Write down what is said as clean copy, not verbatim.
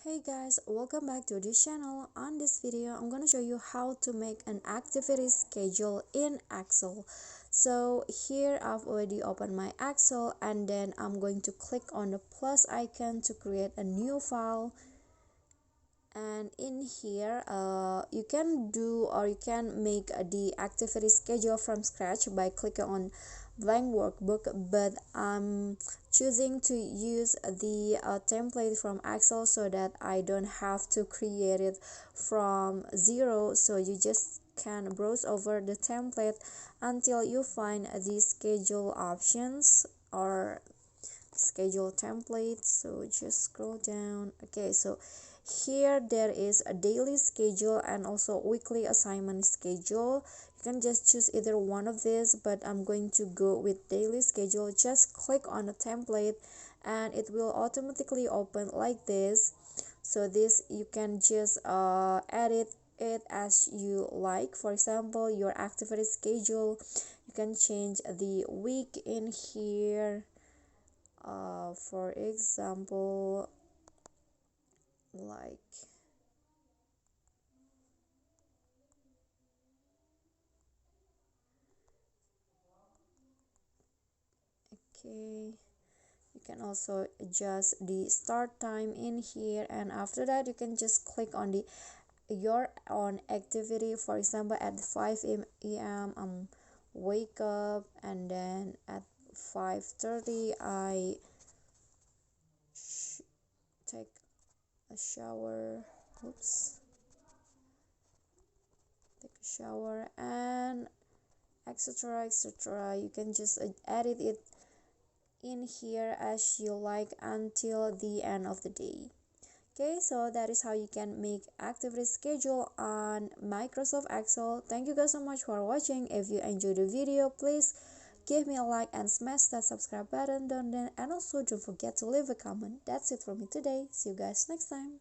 Hey guys, welcome back to this channel. On this video, I'm gonna show you how to make an activity schedule in Excel. So here I've already opened my Excel and then I'm going to click on the plus icon to create a new file. And in here you can do or you can make the activity schedule from scratch by clicking on blank workbook, but I'm choosing to use the template from Excel so that I don't have to create it from zero. So you just can browse over the template until you find the schedule options or schedule template. So just scroll down. Okay, so here there is a daily schedule and also weekly assignment schedule. You can just choose either one of these, but I'm going to go with daily schedule. Just click on the template and it will automatically open like this. So this you can just edit it as you like. For example, your activity schedule, you can change the week in here. For example, like okay, you can also adjust the start time in here, and after that you can just click on the your own activity. For example, at 5 a.m. Wake up, and then at 5:30 I take a shower. Oops, take a shower and etc. You can just edit it in here as you like until the end of the day. Okay, so that is how you can make activity schedule on Microsoft Excel. Thank you guys so much for watching. If you enjoyed the video, please give me a like and smash that subscribe button down there, and also don't forget to leave a comment. That's it for me today. See you guys next time.